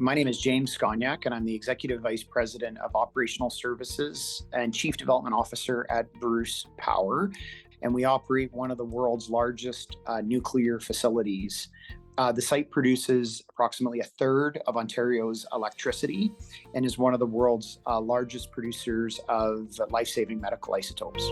My name is James Skonyak, and I'm the Executive Vice President of Operational Services and Chief Development Officer at Bruce Power. And we operate one of the world's largest nuclear facilities. The site produces approximately a third of Ontario's electricity and is one of the world's largest producers of life-saving medical isotopes.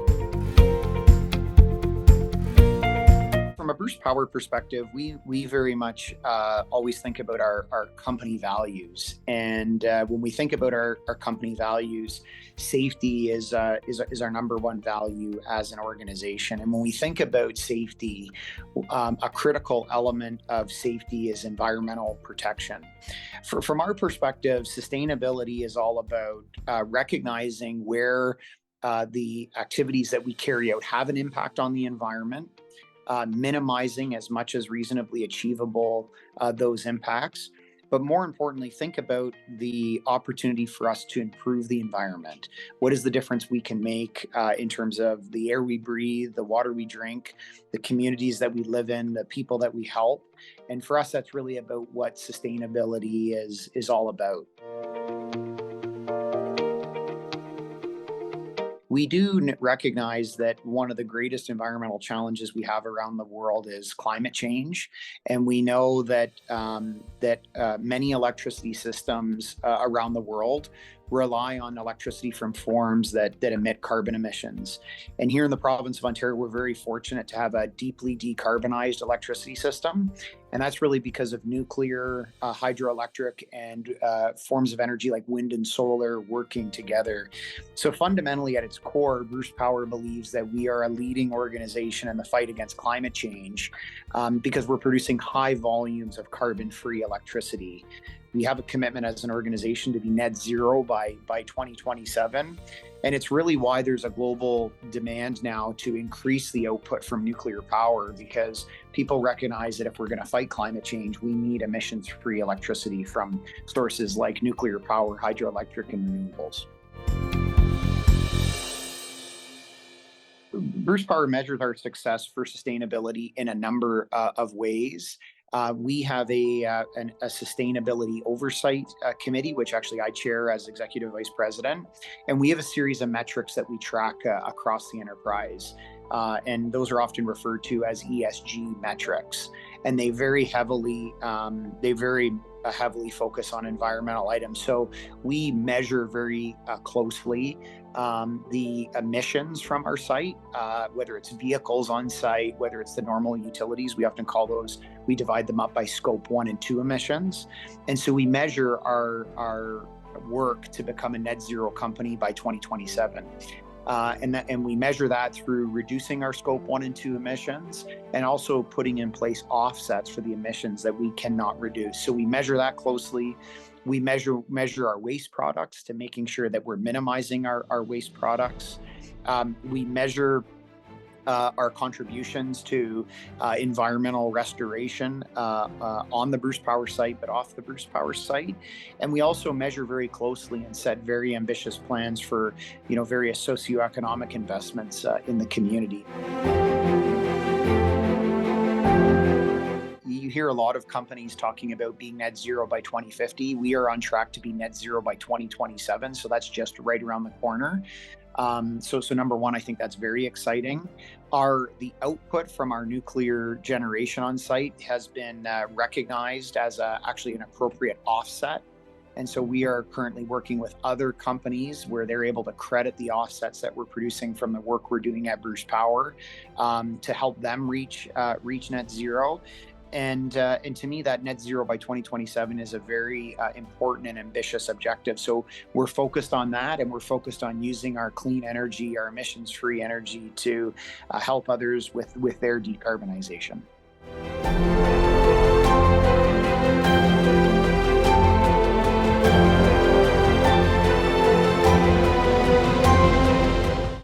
From a Bruce Power perspective, we very much always think about our company values. And when we think about our company values, safety is our number one value as an organization. And when we think about safety, a critical element of safety is environmental protection. From our perspective, sustainability is all about recognizing where the activities that we carry out have an impact on the environment, minimizing as much as reasonably achievable those impacts. But more importantly, think about the opportunity for us to improve the environment. What is the difference we can make in terms of the air we breathe, the water we drink, the communities that we live in, the people that we help? And for us, that's really about what sustainability is all about. We do recognize that one of the greatest environmental challenges we have around the world is climate change, and we know that many electricity systems around the world rely on electricity from forms that emit carbon emissions. And here in the province of Ontario, we're very fortunate to have a deeply decarbonized electricity system. And that's really because of nuclear, hydroelectric, and forms of energy like wind and solar working together. So fundamentally at its core, Bruce Power believes that we are a leading organization in the fight against climate change because we're producing high volumes of carbon-free electricity. We have a commitment as an organization to be net zero by 2027. And it's really why there's a global demand now to increase the output from nuclear power, because people recognize that if we're going to fight climate change, we need emissions-free electricity from sources like nuclear power, hydroelectric, and renewables. Bruce Power measures our success for sustainability in a number of ways. We have a sustainability oversight committee, which actually I chair as Executive Vice President. And we have a series of metrics that we track across the enterprise. And those are often referred to as ESG metrics. And they very heavily focus on environmental items. So we measure very closely the emissions from our site, whether it's vehicles on site, whether it's the normal utilities. We often call those, we divide them up by scope 1 and 2 emissions. And so we measure our work to become a net zero company by 2027. And we measure that through reducing our scope 1 and 2 emissions and also putting in place offsets for the emissions that we cannot reduce. So we measure that closely. We measure our waste products to making sure that we're minimizing our waste products. We measure our contributions to environmental restoration on the Bruce Power site, but off the Bruce Power site. And we also measure very closely and set very ambitious plans for, various socioeconomic investments in the community. You hear a lot of companies talking about being net zero by 2050. We are on track to be net zero by 2027. So that's just right around the corner. So number one, I think that's very exciting. The output from our nuclear generation on site has been recognized as actually an appropriate offset. And so we are currently working with other companies where they're able to credit the offsets that we're producing from the work we're doing at Bruce Power to help them reach net zero. And to me, that net zero by 2027 is a very important and ambitious objective. So we're focused on that, and we're focused on using our clean energy, our emissions-free energy to help others with their decarbonization.